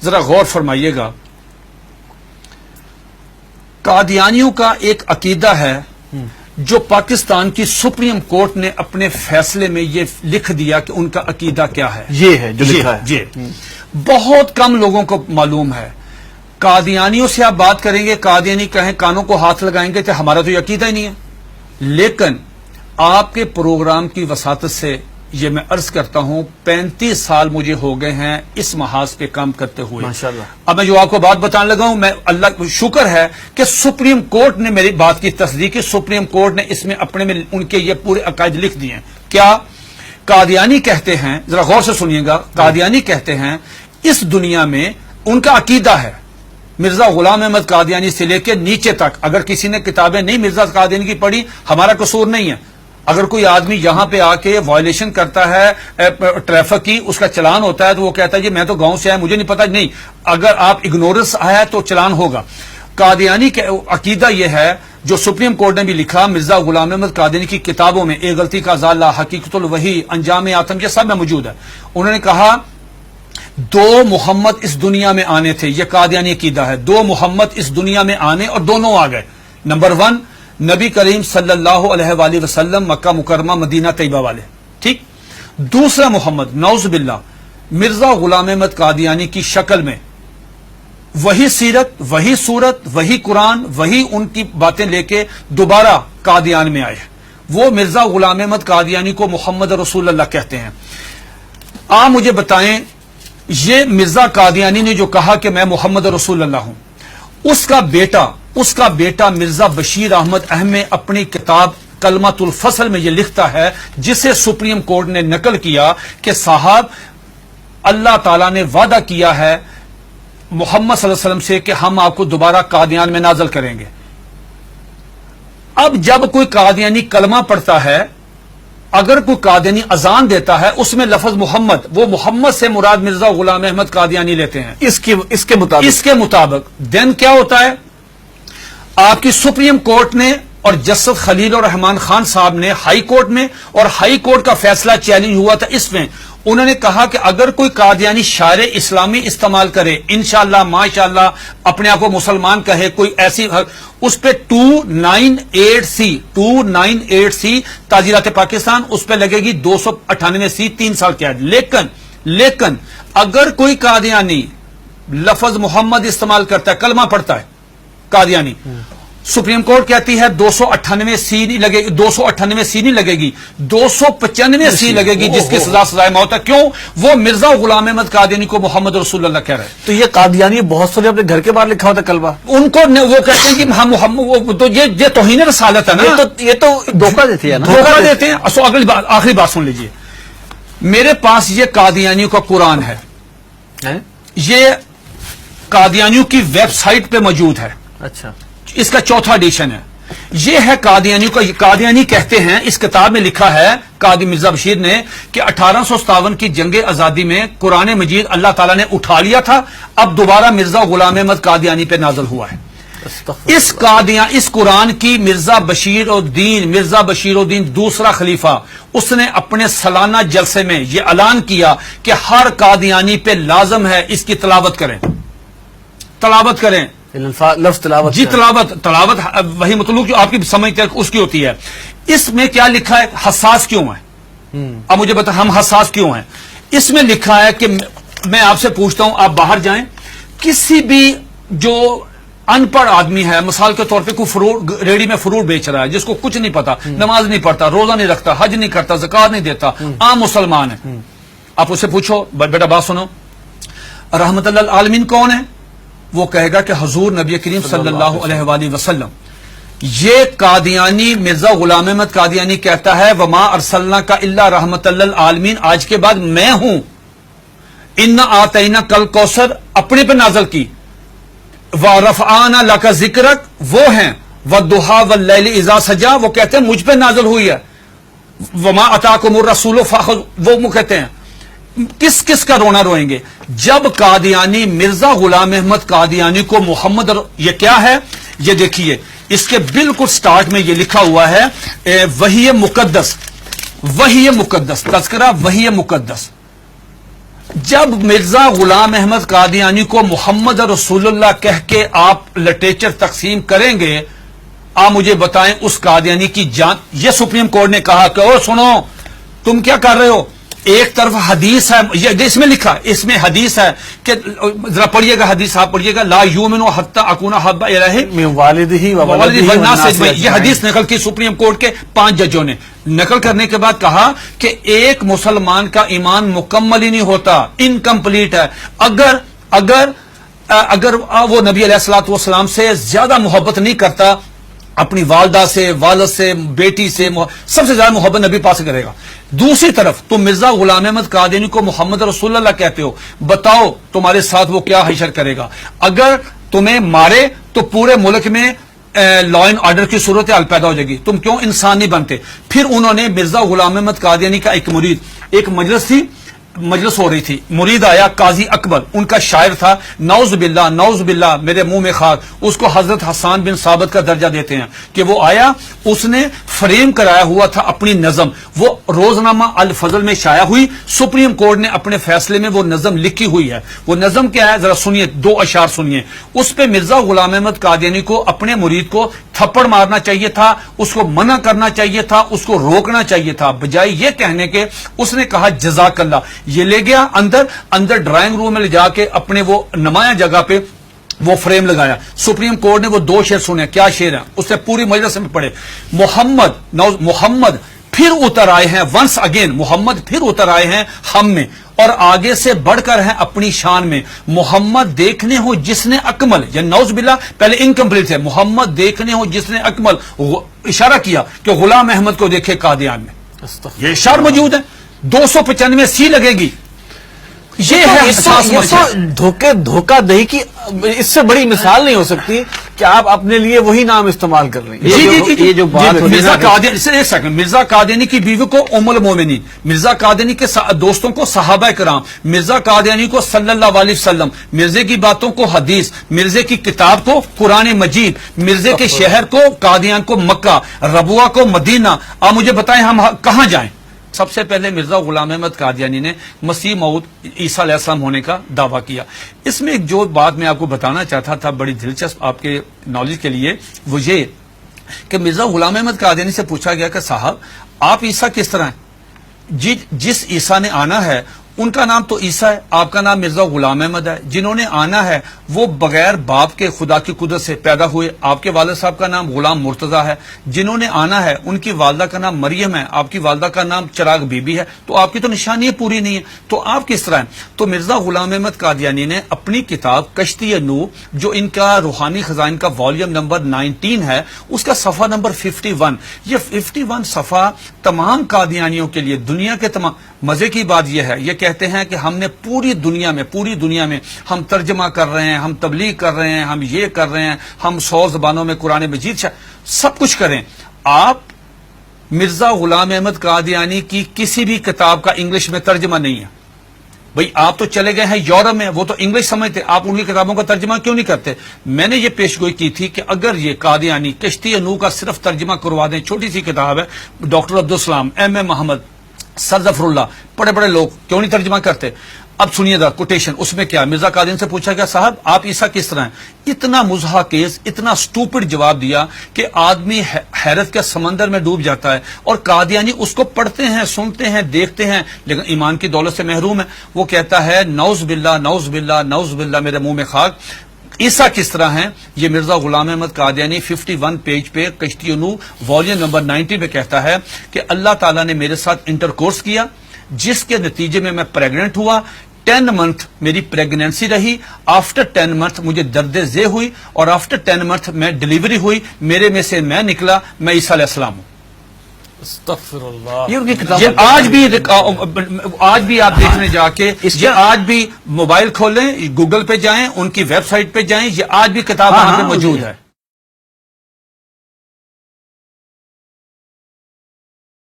ذرا غور فرمائیے گا. قادیانیوں کا ایک عقیدہ ہے جو پاکستان کی سپریم کورٹ نے اپنے فیصلے میں یہ لکھ دیا کہ ان کا عقیدہ کیا ہے. یہ ہے جو لکھا ہے. بہت کم لوگوں کو معلوم ہے. قادیانیوں سے آپ بات کریں گے، قادیانی کہیں کانوں کو ہاتھ لگائیں گے کہ ہمارا تو یہ عقیدہ ہی نہیں ہے. لیکن آپ کے پروگرام کی وساطت سے یہ میں عرض کرتا ہوں 35 سال مجھے ہو گئے ہیں اس محاذ پہ کام کرتے ہوئے. ماشاءاللہ. اب میں جو آپ کو بات بتانے لگا ہوں، میں اللہ کا شکر ہے کہ سپریم کورٹ نے میری بات کی تصدیق کی. سپریم کورٹ نے اس میں اپنے میں ان کے یہ پورے عقائد لکھ دیے ہیں. کیا قادیانی کہتے ہیں، ذرا غور سے سنیے گا، قادیانی کہتے ہیں اس دنیا میں ان کا عقیدہ ہے مرزا غلام احمد قادیانی سے لے کے نیچے تک. اگر کسی نے کتابیں نہیں مرزا قادیانی کی پڑھی، ہمارا قصور نہیں ہے. اگر کوئی آدمی یہاں پہ آ کے وائلیشن کرتا ہے ٹریفک کی، اس کا چلان ہوتا ہے تو وہ کہتا ہے جی میں تو گاؤں سے آیا مجھے نہیں پتا. نہیں، اگر آپ اگنورنس آیا تو چلان ہوگا. قادیانی کا عقیدہ یہ ہے جو سپریم کورٹ نے بھی لکھا مرزا غلام احمد قادیانی کی کتابوں میں، ایک غلطی کا ازالہ، حقیقت الوحی، انجام آتم، یہ سب میں موجود ہے. انہوں نے کہا 2 محمد اس دنیا میں آنے تھے. یہ قادیانی عقیدہ ہے. 2 محمد اس دنیا میں آنے اور دونوں آ گئے. نمبر 1 نبی کریم صلی اللہ علیہ وآلہ وسلم، مکہ مکرمہ مدینہ طیبہ والے، ٹھیک. دوسرا محمد نعوذ باللہ مرزا غلام احمد قادیانی کی شکل میں وہی سیرت، وہی صورت، وہی قرآن، وہی ان کی باتیں لے کے دوبارہ قادیان میں آئے. وہ مرزا غلام احمد قادیانی کو محمد رسول اللہ کہتے ہیں. آپ مجھے بتائیں یہ مرزا قادیانی نے جو کہا کہ میں محمد رسول اللہ ہوں، اس کا بیٹا مرزا بشیر احمد احمد اپنی کتاب کلمۃ الفصل میں یہ لکھتا ہے، جسے سپریم کورٹ نے نقل کیا کہ صاحب اللہ تعالیٰ نے وعدہ کیا ہے محمد صلی اللہ علیہ وسلم سے کہ ہم آپ کو دوبارہ قادیان میں نازل کریں گے. اب جب کوئی قادیانی کلمہ پڑھتا ہے، اگر کوئی قادیانی اذان دیتا ہے، اس میں لفظ محمد، وہ محمد سے مراد مرزا غلام احمد قادیانی لیتے ہیں اس کے مطابق دین کیا ہوتا ہے. آپ کی سپریم کورٹ نے اور جسٹس خلیل الرحمان خان صاحب نے ہائی کورٹ میں، اور ہائی کورٹ کا فیصلہ چیلنج ہوا تھا اس میں، انہوں نے کہا کہ اگر کوئی قادیانی شعر اسلامی استعمال کرے، انشاءاللہ ماشاءاللہ اپنے آپ کو مسلمان کہے، کوئی ایسی، اس پہ 298C تعزیرات پاکستان، اس پہ لگے گی 298C 3 سال قید. لیکن اگر کوئی قادیانی لفظ محمد استعمال کرتا ہے، کلمہ پڑھتا ہے قادیانی، سپریم کورٹ کہتی ہے 298C نہیں لگے گی، 298C نہیں لگے گی، 295C لگے گی، جس کی سزا سزائے موت ہے. کیوں؟ وہ مرزا غلام احمد قادیانی کو محمد رسول اللہ کہہ رہے ہیں. تو یہ قادیانی بہت سارے اپنے گھر کے باہر لکھا ہوتا کلمہ، ان کو وہ کہتے ہیں کہ ہم محمد، تو یہ توہین رسالت ہے نا. یہ تو دھوکہ دیتے ہیں نا، دھوکہ دیتے ہیں. اگلی بات، آخری بات سن لیجئے. میرے پاس یہ قادیانیوں کا قرآن ہے، یہ قادیانیوں کی ویب سائٹ پہ موجود ہے. اچھا، اس کا 4تھا ایڈیشن ہے. یہ ہے قادیانیوں کا. قادیانی کہتے ہیں، اس کتاب میں لکھا ہے قاضی مرزا بشیر نے کہ 1857 کی جنگ آزادی میں قرآن مجید اللہ تعالیٰ نے اٹھا لیا تھا، اب دوبارہ مرزا غلام احمد قادیانی پہ نازل ہوا ہے. اس قرآن کی مرزا بشیر الدین دوسرا خلیفہ، اس نے اپنے سالانہ جلسے میں یہ اعلان کیا کہ ہر قادیانی پہ لازم ہے اس کی تلاوت کریں. لفظ تلاوت، جی تلاوت وہی مطلوب جو آپ کی سمجھتے ہیں اس کی ہوتی ہے. اس میں کیا لکھا ہے؟ حساس کیوں ہے؟ اب مجھے بتا ہم حساس کیوں ہیں. اس میں لکھا ہے کہ میں آپ سے پوچھتا ہوں، آپ باہر جائیں، کسی بھی جو ان پڑھ آدمی ہے، مثال کے طور پہ کوئی ریڑی میں فروٹ بیچ رہا ہے، جس کو کچھ نہیں پتا، نماز نہیں پڑھتا، روزہ نہیں رکھتا، حج نہیں کرتا، زکات نہیں دیتا، عام مسلمان ہے، آپ اسے پوچھو بیٹا بات سنو، رحمت اللہ العالمین کون ہے؟ وہ کہے گا کہ حضور نبی کریم صلی اللہ علیہ وآلہ وسلم. یہ قادیانی مرزا غلام احمد قادیانی کہتا ہے وما ارسلناک الا رحمت للعالمین، آج کے بعد میں ہوں. انا آتینا کل کوثر اپنے پہ نازل کی، ورفعنا لک ذکرک وہ ہیں، والضحی واللیل اذا سجا وہ کہتے ہیں مجھ پہ نازل ہوئی ہے، وما اتاکم الرسول فخذوہ وہ کہتے ہیں. کس کا رونا روئیں گے جب قادیانی مرزا غلام احمد قادیانی کو محمد یہ کیا ہے؟ یہ دیکھیے اس کے بالکل سٹارٹ میں یہ لکھا ہوا ہے وحی مقدس تذکرہ وحی مقدس. جب مرزا غلام احمد قادیانی کو محمد رسول اللہ کہہ کے آپ لٹریچر تقسیم کریں گے، آپ مجھے بتائیں اس قادیانی کی جان. یہ سپریم کورٹ نے کہا کہ او سنو تم کیا کر رہے ہو، ایک طرف حدیث ہے، یہ اس میں لکھا، اس میں حدیث ہے کہ ذرا پڑھیے گا حدیث، آپ پڑھیے گا، لا یؤمن حتی اکون احب الیہ من والدہ و والدہ ولدہ والناس والناس اجمعین. یہ حدیث نقل کی سپریم کورٹ کے 5 ججوں نے. نقل کرنے کے بعد کہا کہ ایک مسلمان کا ایمان مکمل ہی نہیں ہوتا، انکمپلیٹ ہے اگر وہ نبی علیہ الصلوۃ والسلام سے زیادہ محبت نہیں کرتا، اپنی والدہ سے، والد سے، بیٹی سے، سب سے زیادہ محبت نبی پاک سے کرے گا. دوسری طرف تم مرزا غلام احمد قادیانی کو محمد رسول اللہ کہتے ہو، بتاؤ تمہارے ساتھ وہ کیا حشر کرے گا. اگر تمہیں مارے تو پورے ملک میں لا اینڈ آرڈر کی صورتحال پیدا ہو جائے گی، تم کیوں انسان نہیں بنتے. پھر انہوں نے مرزا غلام احمد قادیانی کا ایک مرید، ایک مجلس ہو رہی تھی، مرید آیا قاضی اکبر، ان کا شاعر تھا، نعوذ باللہ میرے منہ میں خاک، اس کو حضرت حسان بن ثابت کا درجہ دیتے ہیں کہ وہ آیا، اس نے فریم کرایا ہوا تھا اپنی نظم، وہ روزنامہ الفضل میں شائع ہوئی، سپریم کورٹ نے اپنے فیصلے میں وہ نظم لکھی ہوئی ہے. وہ نظم کیا ہے ذرا سنیے، 2 اشعار سنیے. اس پہ مرزا غلام احمد قادیانی کو اپنے مرید کو تھپڑ مارنا چاہیے تھا، اس کو منع کرنا چاہیے تھا، اس کو روکنا چاہیے تھا، بجائے یہ کہنے کے اس نے کہا جزاک اللہ. یہ لے گیا اندر ڈرائنگ روم میں لے جا کے اپنے وہ نمایاں جگہ پہ وہ فریم لگایا. سپریم کورٹ نے وہ 2 شعر سنے. کیا شعر ہیں؟ اس نے پوری مجلس میں پڑھے. محمد پھر اتر آئے ہیں، ونس اگین محمد پھر اتر آئے ہیں ہم میں، اور آگے سے بڑھ کر ہیں اپنی شان میں. محمد دیکھنے ہو جس نے اکمل، یا نعوذ باللہ پہلے انکمپلیٹ ہے، محمد دیکھنے ہو جس نے اکمل، اشارہ کیا کہ غلام احمد کو دیکھے قادیان میں. یہ اشار موجود ہے، 295 سی لگے گی. یہ ہے دھوکہ دہی کی اس سے بڑی مثال نہیں ہو سکتی کہ آپ اپنے لیے وہی نام استعمال کر رہے ہیں. یہ جو بات مرزا قادیانی، ایک سیکنڈ، مرزا قادیانی کی بیوی کو ام المومنین، مرزا قادیانی کے دوستوں کو صحابہ کرام، مرزا قادیانی کو صلی اللہ علیہ وسلم، مرزے کی باتوں کو حدیث، مرزے کی کتاب کو قرآن مجید، مرزے کے شہر کو قادیان کو مکہ، ربوہ کو مدینہ. آپ مجھے بتائیں ہم کہاں جائیں؟ سب سے پہلے مرزا غلام احمد قادیانی نے مسیح موعود عیسیٰ علیہ السلام ہونے کا دعویٰ کیا. اس میں ایک جو بات میں آپ کو بتانا چاہتا تھا بڑی دلچسپ آپ کے نالج کے لیے، وہ یہ کہ مرزا غلام احمد قادیانی سے پوچھا گیا کہ صاحب آپ عیسیٰ کس طرح ہیں؟ جس عیسیٰ نے آنا ہے ان کا نام تو عیسیٰ ہے، آپ کا نام مرزا غلام احمد ہے. جنہوں نے آنا ہے وہ بغیر باپ کے خدا کی قدرت سے پیدا ہوئے، آپ کے والد صاحب کا نام غلام مرتضیٰ ہے. جنہوں نے آنا ہے ان کی والدہ کا نام مریم ہے، آپ کی والدہ کا نام چراغ بی بی ہے. تو آپ کی تو نشانی پوری نہیں ہے، تو آپ کس طرح ہیں؟ تو مرزا غلام احمد قادیانی نے اپنی کتاب کشتی نوح، جو ان کا روحانی خزائن کا والیوم نمبر 19 ہے، اس کا صفحہ نمبر 51، یہ 51 صفحہ تمام قادیانیوں کے لیے، دنیا کے تمام. مزے کی بات یہ ہے، یہ کہتے ہیں کہ ہم نے پوری دنیا میں ہم ترجمہ کر رہے ہیں، ہم تبلیغ کر رہے ہیں، ہم یہ کر رہے ہیں، ہم 100 زبانوں میں قرآن مجید سب کچھ کریں. آپ مرزا غلام احمد قادیانی کی کسی بھی کتاب کا انگلش میں ترجمہ نہیں ہے. بھئی آپ تو چلے گئے ہیں یورپ میں، وہ تو انگلش سمجھتے، آپ ان کی کتابوں کا ترجمہ کیوں نہیں کرتے؟ میں نے یہ پیش گوئی کی تھی کہ اگر یہ قادیانی کشتی نوح کا صرف ترجمہ کروا دیں، چھوٹی سی کتاب ہے، ڈاکٹر عبدالسلام، ایم اے محمد، سر ظفر اللہ، بڑے لوگ کیوں نہیں ترجمہ کرتے؟ اب سنیے گا کوٹیشن، اس میں کیا مرزا قادیانی سے پوچھا گیا صاحب آپ عیسیٰ کس طرح ہیں؟ اتنا مضحکیز، اتنا سٹوپڈ جواب دیا کہ آدمی حیرت کے سمندر میں ڈوب جاتا ہے. اور قادیانی اس کو پڑھتے ہیں، سنتے ہیں، دیکھتے ہیں، لیکن ایمان کی دولت سے محروم ہے. وہ کہتا ہے نعوذ باللہ میرے منہ میں خاک، عیسیٰ کس طرح ہیں؟ یہ مرزا غلام احمد قادیانی 51 پیج پہ کشتی نوح والیوم نمبر 90 پہ کہتا ہے کہ اللہ تعالیٰ نے میرے ساتھ انٹرکورس کیا، جس کے نتیجے میں پریگننٹ ہوا. 10 منتھ میری پریگنینسی رہی، آفٹر 10 منتھ مجھے درد ذیل ہوئی، اور آفٹر 10 منتھ میں ڈیلیوری ہوئی، میرے میں سے میں نکلا، میں عیسیٰ علیہ السلام ہوں. استغفر اللہ. یہ ان کی کتاب، یہ آج بھی آپ دیکھنے جا کے، یہ آج بھی موبائل کھولیں، گوگل پہ جائیں، ان کی ویب سائٹ پہ جائیں، یہ آج بھی کتاب وہاں پہ موجود ہے.